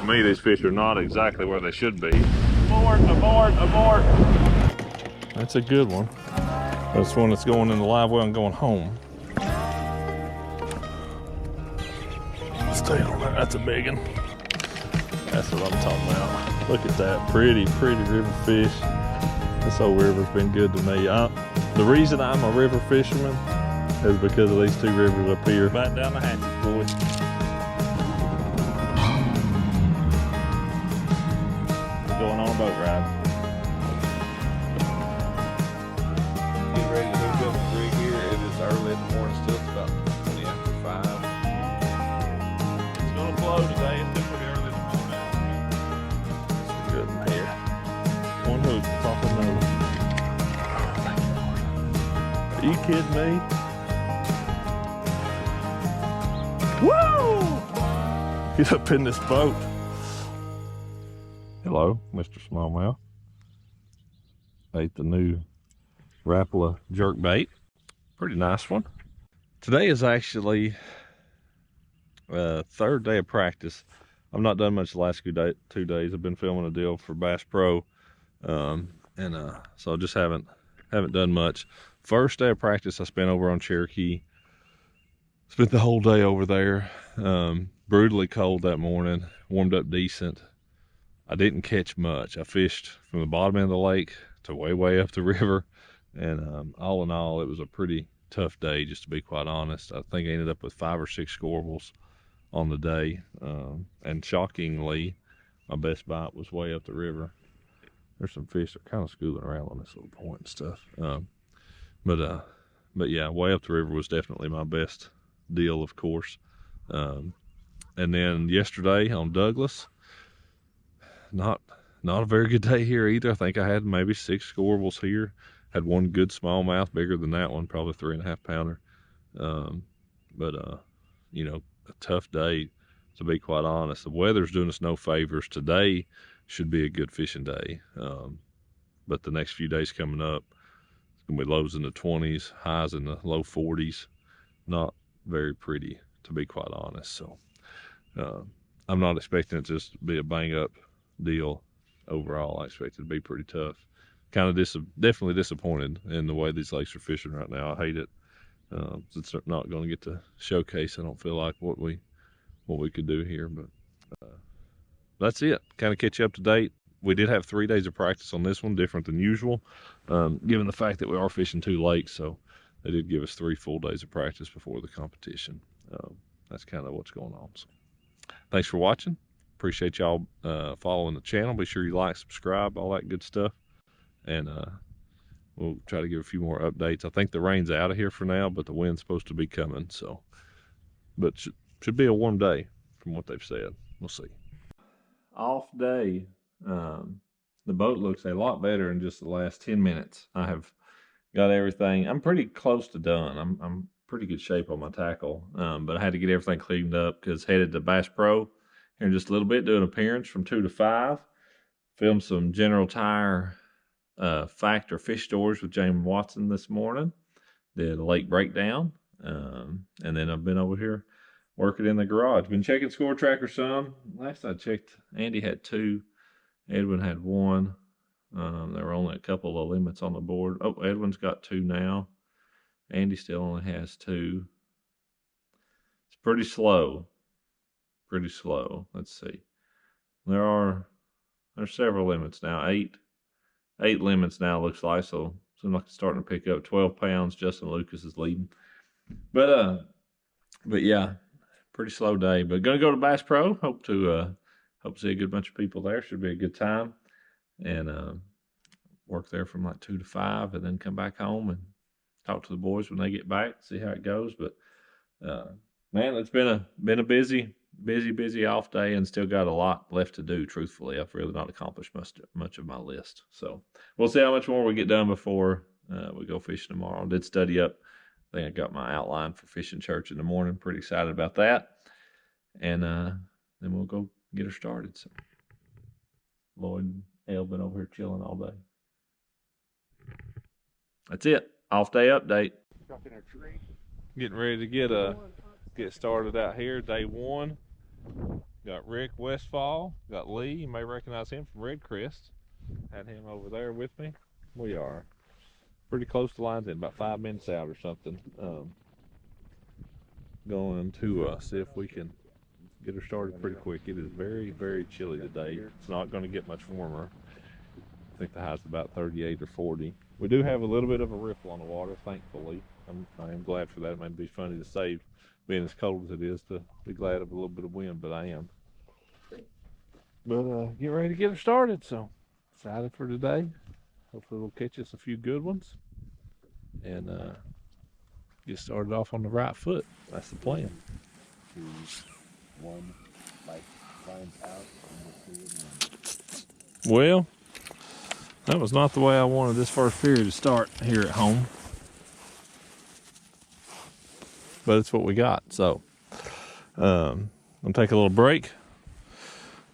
To me, these fish are not exactly where they should be. Abort, abort, abort. That's a good one. That's one that's going in the live well and going home. Stay on that. That's a big one. That's what I'm talking about. Look at that. Pretty, pretty river fish. This whole river's been good to me. The reason I'm a river fisherman is because of these two rivers up here. Back down the hatches, boys. We're going on a boat ride. Get ready to hook up the rig here. It is early in the morning still. It's about 20 after 5. It's going to flow today. It's still pretty early in the morning. It's good in here. One hook, top of another. Are you kidding me? Woo! Get up in this boat. Hello, Mr. Smallmouth. Ate the new Rapala jerk bait. Pretty nice one. Today is actually third day of practice. I've not done much the last 2 days. I've been filming a deal for Bass Pro, so I just haven't done much. First day of practice I spent over on Cherokee. Spent the whole day over there. Brutally cold that morning. Warmed up decent. I didn't catch much. I fished from the bottom end of the lake to way up the river, and all in all, it was a pretty tough day, just to be quite honest. I think I ended up with 5 or 6 scorables on the day, and shockingly, my best bite was way up the river. There's some fish that are kind of schooling around on this little point and stuff, but yeah, way up the river was definitely my best deal, of course. And then yesterday on Douglas, not a very good day here either. I think I had maybe 6 scorables here. Had one good smallmouth, bigger than that one, probably 3.5 pounder. You know, a tough day, to be quite honest. The weather's doing us no favors. Today should be a good fishing day, but the next few days coming up, it's gonna be lows in the 20s, highs in the low 40s. Not very pretty, to be quite honest. So I'm not expecting it just to be a bang up deal overall. I expect it to be pretty tough. Kind of definitely disappointed in the way these lakes are fishing right now. I hate it. It's not going to get to showcase, I don't feel like, what we could do here, but that's it. Kind of catch you up to date. We did have 3 days of practice on this one, different than usual, given the fact that we are fishing 2 lakes. So they did give us 3 full days of practice before the competition. That's kind of what's going on. So thanks for watching. Appreciate y'all following the channel. Be sure you like, subscribe, all that good stuff. And we'll try to give a few more updates. I think the rain's out of here for now, but the wind's supposed to be coming. So, but should be a warm day from what they've said. We'll see. Off day. The boat looks a lot better in just the last 10 minutes. I have got everything. I'm pretty close to done. I'm pretty good shape on my tackle, but I had to get everything cleaned up because headed to Bass Pro here in just a little bit, do an appearance from 2 to 5. Filmed some General Tire Factor fish stores with James Watson this morning. Did a lake breakdown, and then I've been over here working in the garage. Been checking Score Tracker some. Last I checked, Andy had 2. Edwin had 1. There were only a couple of limits on the board. Oh, Edwin's got 2 now. Andy still only has 2. It's pretty slow. Pretty slow. Let's see. There's several limits now. 8 limits now, looks like. So seems like it's starting to pick up. 12 pounds. Justin Lucas is leading. But yeah, pretty slow day. But gonna go to Bass Pro. Hope to see a good bunch of people there. Should be a good time. And work there from like 2 to 5, and then come back home and talk to the boys when they get back. See how it goes. But man, it's been a busy off day, and still got a lot left to do. Truthfully, I've really not accomplished much of my list. So we'll see how much more we get done before we go fishing tomorrow. I did study up. I think I got my outline for fishing church in the morning. Pretty excited about that. And then we'll go get her started. So Lloyd and Elle been over here chilling all day. That's it. Off day update. Getting ready to get started out here. Day 1. Got Rick Westfall, got Lee, you may recognize him from Red Crest. Had him over there with me. We are pretty close to lines in, about 5 minutes out or something. Going to see if we can get her started pretty quick. It is very, very chilly today. It's not going to get much warmer. I think the high's about 38 or 40. We do have a little bit of a ripple on the water, thankfully. I am glad for that. It may be funny to say, being as cold as it is, to be glad of a little bit of wind, but I am. But get ready to get her started. So excited for today. Hopefully we'll catch us a few good ones and get started off on the right foot. That's the plan. 2, 1, like lines out. Well, that was not the way I wanted this first period to start here at home, but it's what we got. So I'm gonna take a little break.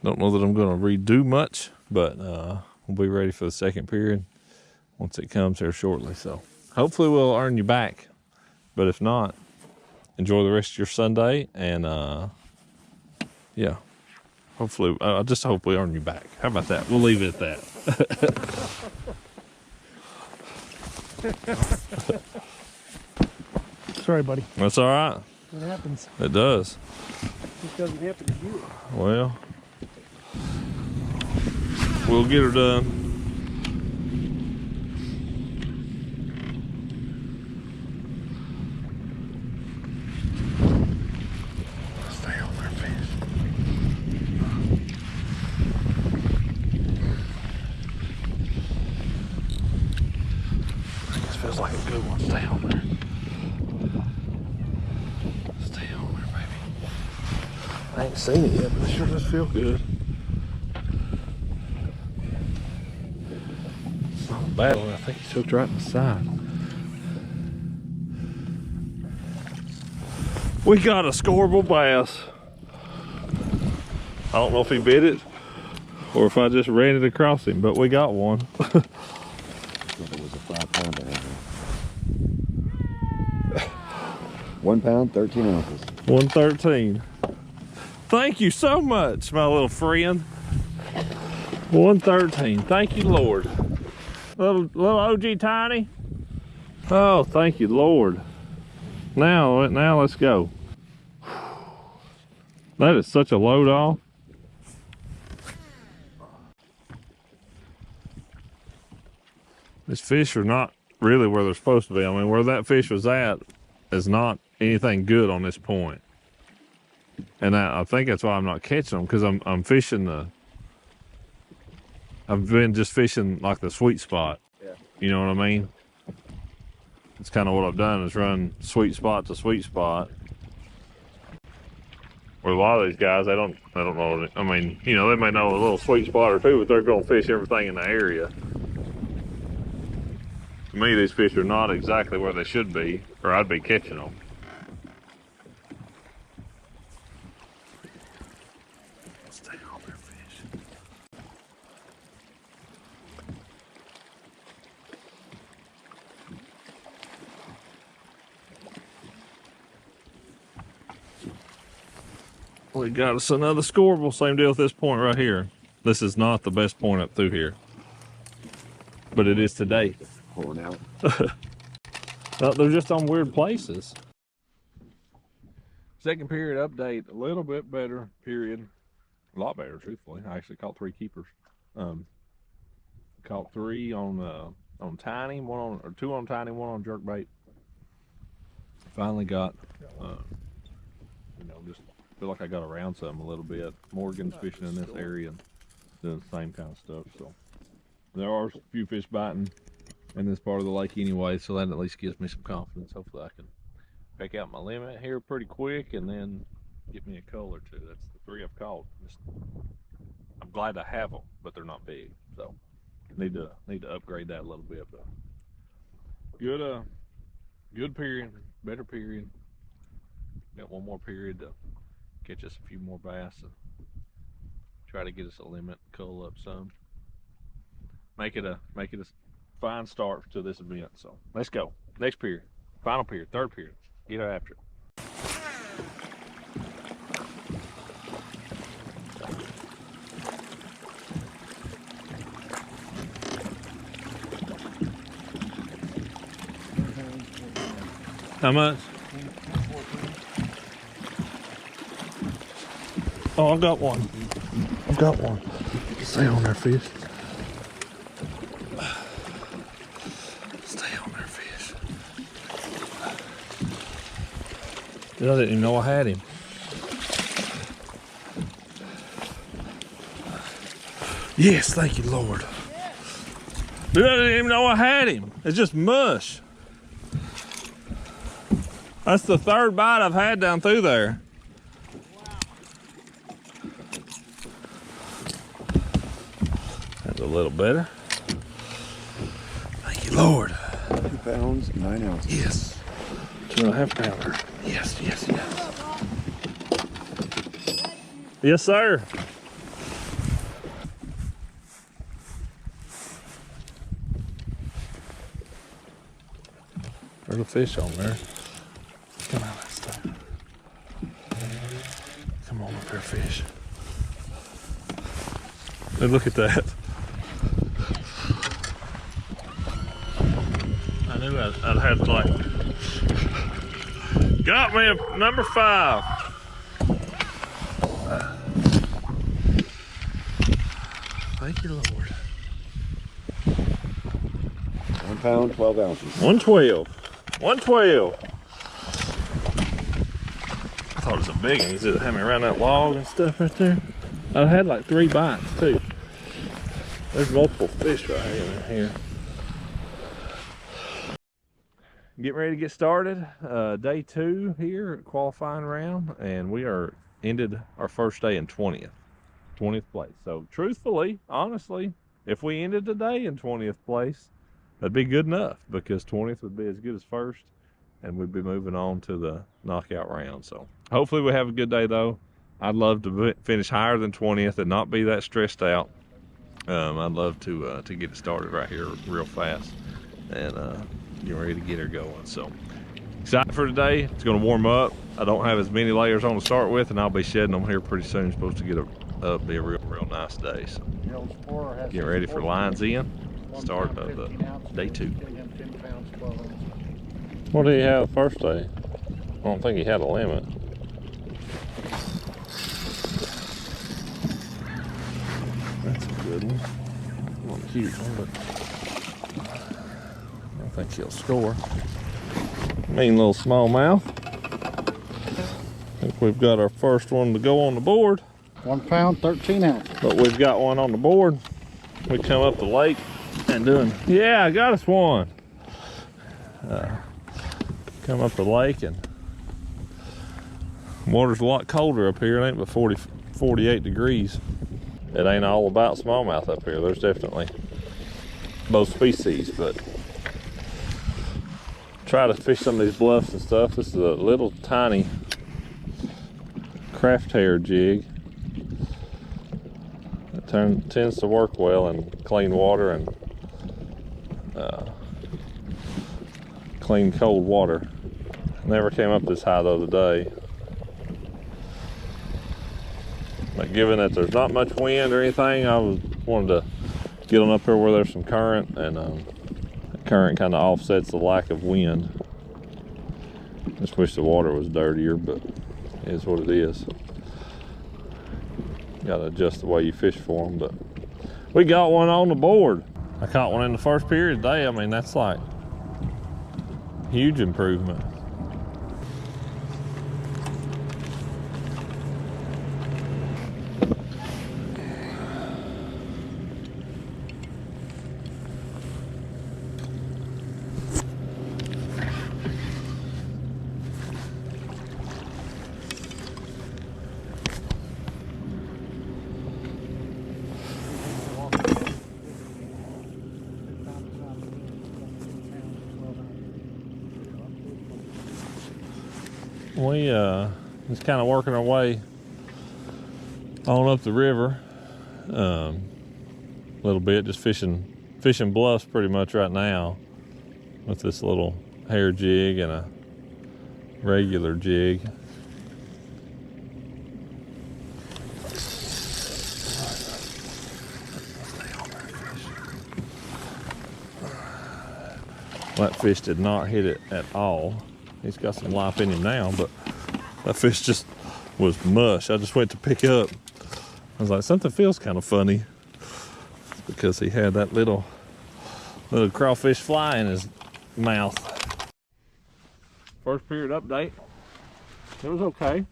Don't know that I'm gonna redo much, but we'll be ready for the second period once it comes here shortly. So hopefully we'll earn you back, but if not, enjoy the rest of your Sunday, and yeah, hopefully I just hope we earn you back. How about that? We'll leave it at that. Sorry, buddy. That's all right. It happens. It does. It doesn't happen to you. Well, we'll get her done. Stay on there, fish. This feels like a good one. Stay on there. Stay on there, baby. I ain't seen it yet, but it sure does feel good. It's not a bad one. I think he's hooked right in the side. We got a scoreable bass. I don't know if he bit it or if I just ran it across him, but we got one. It was a 5-pounder. 1 pound, 13 ounces. 113. Thank you so much, my little friend. 113. Thank you, Lord. Little OG Tiny. Oh, thank you, Lord. Now let's go. That is such a load off. These fish are not really where they're supposed to be. I mean, where that fish was at is not anything good on this point. And I think that's why I'm not catching them, because I'm fishing I've been just fishing like the sweet spot. Yeah. You know what I mean? It's kind of what I've done, is run sweet spot to sweet spot. With a lot of these guys, I don't know. I mean, you know, they may know a little sweet spot or two, but they're going to fish everything in the area. To me, these fish are not exactly where they should be, or I'd be catching them. Stay on there, fish. We got us another scoreable. Same deal with this point right here. This is not the best point up through here, but it is today. Pulling out. No, they're just on weird places. Second period update, a little bit better period. A lot better, truthfully. I actually caught 3 keepers. Caught 3 on tiny, 2 on tiny, 1 on jerkbait. Finally got, you know, just feel like I got around something a little bit. Morgan's fishing in this area, doing the same kind of stuff. So there are a few fish biting in this part of the lake anyway, so that at least gives me some confidence. Hopefully I can pick out my limit here pretty quick and then get me a cull or 2. That's the 3 I've caught. I'm glad I have them, but they're not big, so need to upgrade that a little bit. But good period, better period. Got one more period to catch us a few more bass and try to get us a limit, cull up some, make it a fine start to this event. So let's go. Next period, final period, third period. Get after it. How much? Oh, I've got one. I've got one. Stay on there, fish. Stay on there, fish. Dude, I didn't even know I had him. Yes, thank you, Lord. Dude, I didn't even know I had him. It's just mush. That's the third bite I've had down through there. That's a little better. Thank you, Lord. 2 pounds, 9 ounces. Yes. 2.5 pounder. Yes, yes, yes. Yes, sir. There's a fish on there. Come on, that stuff. Come on up here, fish. Hey, look at that. I knew I'd have to like. Got me a number 5. Thank you, Lord. 1 pound, 12 ounces. 112. 112. I thought it was a big one. Is it had me around that log and stuff right there? I had like 3 bites too. There's multiple fish right here. Getting ready to get started. Day 2 here, qualifying round, and we are ended our first day in 20th place. So truthfully, honestly, if we ended today in 20th place, that'd be good enough, because 20th would be as good as first, and we'd be moving on to the knockout round. So hopefully we have a good day though. I'd love to finish higher than 20th and not be that stressed out. I'd love to get it started right here real fast and get ready to get her going. So excited for today. It's going to warm up. I don't have as many layers on to start with, and I'll be shedding them here pretty soon. It's supposed to get up, be a real nice day. So get ready for lines in. Start of the day 2. What did he have the first day? I don't think he had a limit. That's a good one. Not a huge one, but I think he'll score. Mean little smallmouth. I think we've got our first one to go on the board. 1 pound, 13 ounces. But we've got one on the board. We come up the lake and doing, yeah, I got us one. Come up the lake, and water's a lot colder up here. It ain't but 48 degrees. It ain't all about smallmouth up here. There's definitely both species, but try to fish some of these bluffs and stuff. This is a little tiny craft hair jig. It tends to work well in clean water and clean cold water. Never came up this high though today. But given that there's not much wind or anything, I wanted to get on up here where there's some current, and the current kind of offsets the lack of wind. Just wish the water was dirtier, but it is what it is. Got to adjust the way you fish for them, but we got one on the board. I caught one in the first period today. I mean, that's like huge improvement. We just kind of working our way on up the river a little bit, just fishing bluffs pretty much right now with this little hair jig and a regular jig. That fish did not hit it at all. He's got some life in him now, but that fish just was mush. I just went to pick up. I was like, something feels kind of funny, because he had that little crawfish fly in his mouth. First period update. It was okay.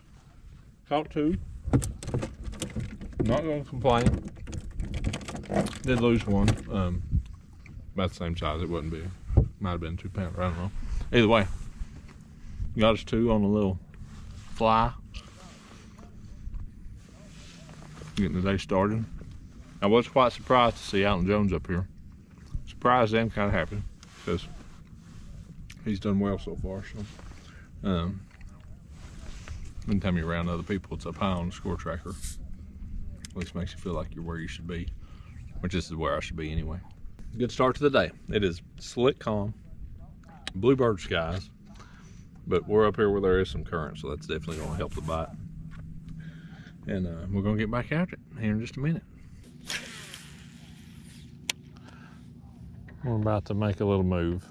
Caught 2. Not gonna complain. Did lose 1. About the same size. It wasn't big. Might have been 2 pounder. I don't know. Either way, got us 2 on a little fly. Getting the day started. I was quite surprised to see Alan Jones up here. Surprised and kind of happy, because he's done well so far. So, anytime you're around other people, it's up high on the score tracker. At least makes you feel like you're where you should be, which this is where I should be anyway. Good start to the day. It is slick, calm, bluebird skies, but we're up here where there is some current, so that's definitely going to help the bite. And we're going to get back at it here in just a minute. We're about to make a little move.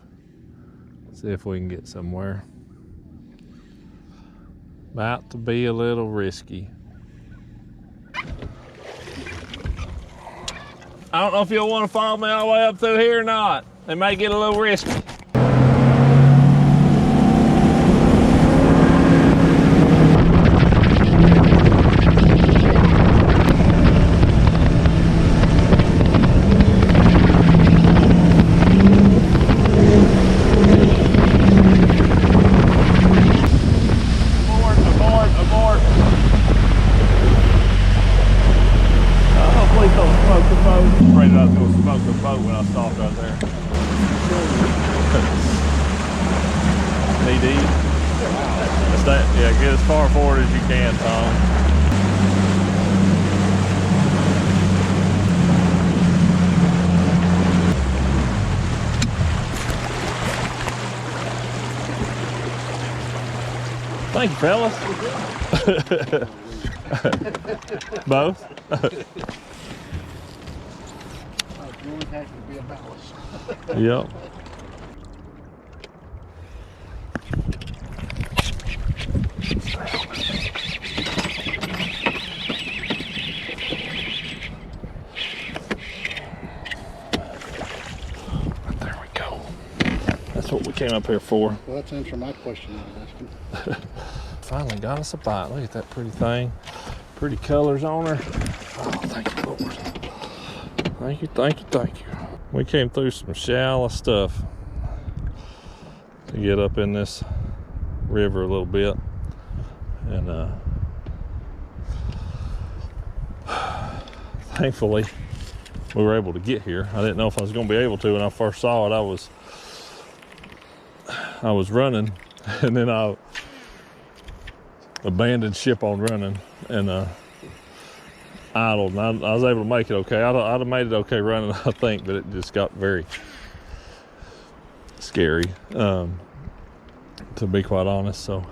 See if we can get somewhere. About to be a little risky. I don't know if you'll want to follow me all the way up through here or not. It may get a little risky. Yeah, get as far forward as you can, Tom. Thank you, fellas. Both? Yep. There we go. That's what we came up here for. Well, that's answering my question I was asking. Finally got us a bite. Look at that pretty thing. Pretty colors on her. Oh, thank you, Lord. Thank you, thank you, thank you. We came through some shallow stuff to get up in this river a little bit. And thankfully we were able to get here. I didn't know if I was going to be able to when I first saw it. I was running, and then I abandoned ship on running and idled, and I was able to make it okay. I'd have made it okay running, I think, but it just got very scary, to be quite honest. So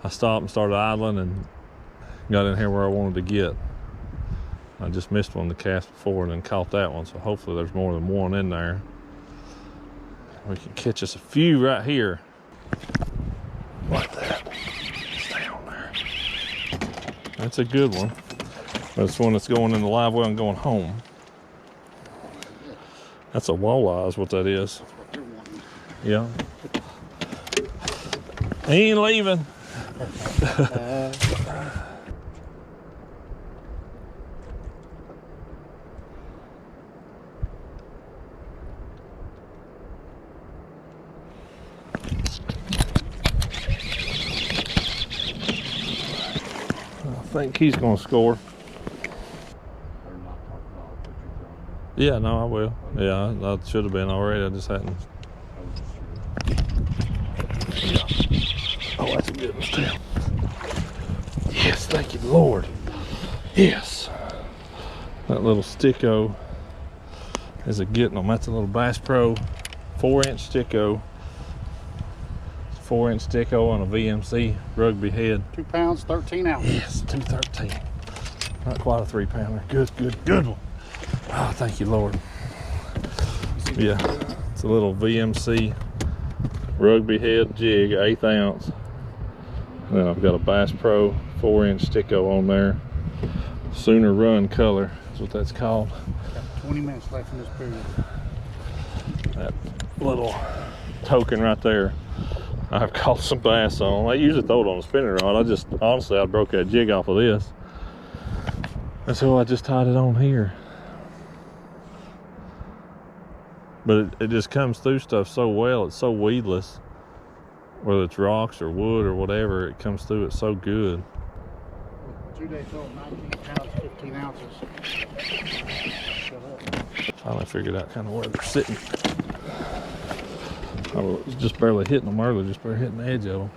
I stopped and started idling and got in here where I wanted to get. I just missed one to cast before and then caught that one, so hopefully there's more than one in there. We can catch us a few right here. Like that. Stay on there. That's a good one. That's one that's going in the live well and going home. That's a walleye is what that is. Yeah. He ain't leaving. I think he's going to score. Yeah, no, I will. Yeah, I should have been already. I just hadn't. Yeah. Oh, that's a good one, too. Yes, thank you, Lord. Yes. That little sticko is a getting them. That's a little Bass Pro 4-inch sticko. 4-inch sticko on a VMC rugby head. 2 pounds, 13 ounces. Yes, 213. Not quite a 3-pounder. Good one. Oh, thank you, Lord. Yeah, it's a little VMC rugby head jig, 1/8 ounce. Then I've got a Bass Pro 4-inch sticko on there. Sooner Run color is what that's called. Got 20 minutes left in this period. That little token right there, I've caught some bass on. I usually throw it on a spinning rod. Honestly, I broke that jig off of this. And so I just tied it on here. But it just comes through stuff so well. It's so weedless. Whether it's rocks or wood or whatever, it comes through it so good. 2 days old, 19 pounds, 15 ounces. Finally figured out kind of where they're sitting. I was just barely hitting them earlier, just barely hitting the edge of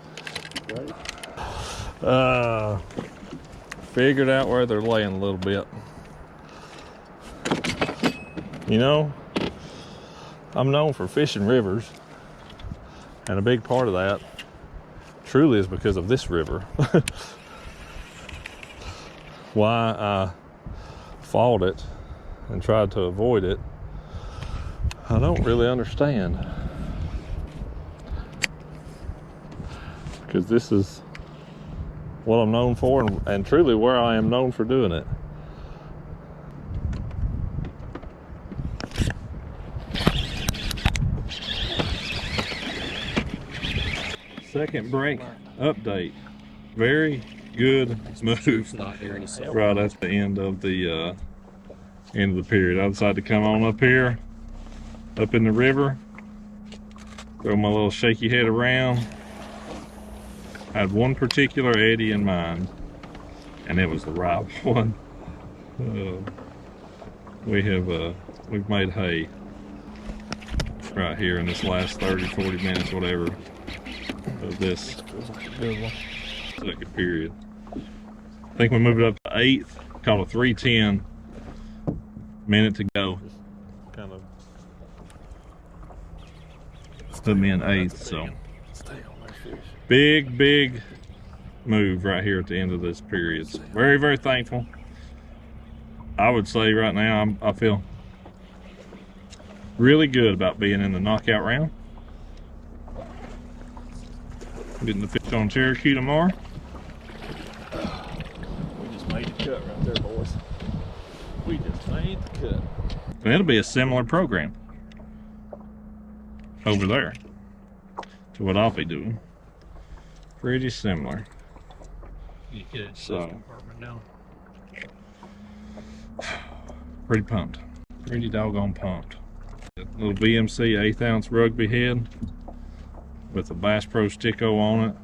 them. Figured out where they're laying a little bit. You know, I'm known for fishing rivers, and a big part of that truly is because of this river. Why I fought it and tried to avoid it, I don't really understand. Because this is what I'm known for, and truly where I am known for doing it. Second break update. Very good move. Right at the end of the period. I decided to come on up here, up in the river, throw my little shaky head around. I had one particular eddy in mind, and it was the right one. We've made hay right here in this last 30, 40 minutes, whatever, of this second period. I think we moved it up to 8th, caught a 3:10, minute to go. Kind of put me in 8th, so. Big move right here at the end of this period. So very, very thankful. I would say right now I feel really good about being in the knockout round. Getting the fish on Cherokee tomorrow. We just made the cut right there, boys. We just made the cut. And it'll be a similar program over there to what I'll be doing. Pretty similar. You get it So compartment now. pretty pumped. Pretty doggone pumped. Little VMC 1/8 ounce rugby head with a Bass Pro sticko on it.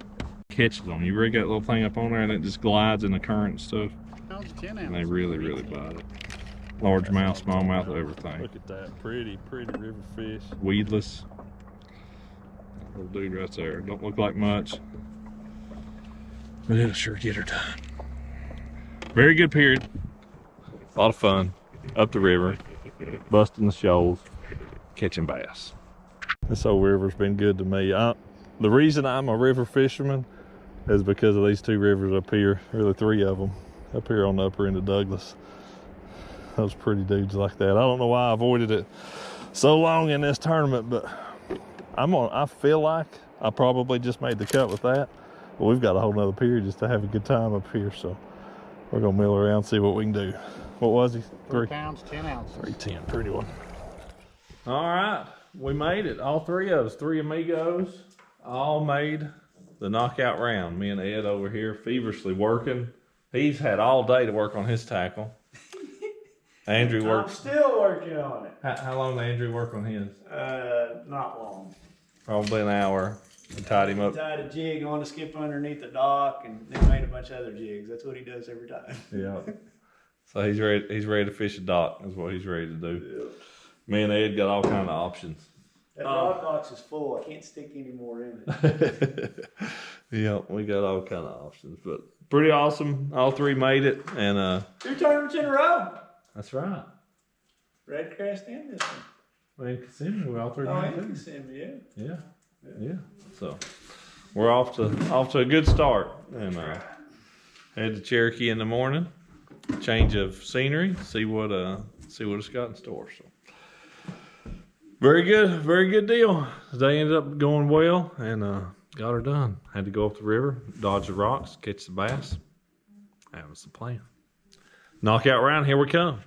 Catches them. You rig that little thing up on there and it just glides in the current and stuff. 10 And they really bite it. Largemouth, smallmouth, everything. Look at that. Pretty river fish. Weedless. Little dude right there. Don't look like much, but it'll sure get her done. Very good period. A lot of fun. Up the river, busting the shoals, catching bass. This old river's been good to me. The reason I'm a river fisherman is because of these 2 rivers up here, really 3 of them, up here on the upper end of Douglas. Those pretty dudes like that. I don't know why I avoided it so long in this tournament, but I feel like I probably just made the cut with that. But we've got a whole nother period just to have a good time up here, so we're gonna mill around and see what we can do. What was he? 3 pounds, 10 ounces. 310, pretty one. All right, we made it. All 3 of us, 3 amigos, all made the knockout round. Me and Ed over here feverishly working. He's had all day to work on his tackle. Andrew worked. I'm still working on it. How long did Andrew work on his? Not long. Probably an hour. We tied him up. Tied a jig on to skip underneath the dock, and then made a bunch of other jigs. That's what he does every time. Yeah. So he's ready. He's ready to fish a dock. Is what he's ready to do. Yeah. Me and Ed got all kind of options. That rock box is full. I can't stick any more in it. Yeah, we got all kind of options, but pretty awesome. All 3 made it, and 2 tournaments in a row. that's right. Red Crest and this one. We in Kissimmee, we all 3 Oh, made you it. can send me, yeah. Yeah. So we're off to a good start, and head to Cherokee in the morning. Change of scenery. See what it's got in store. So Very good deal. Today ended up going well and got her done. Had to go up the river, dodge the rocks, catch the bass. That was the plan. Knockout round, here we come.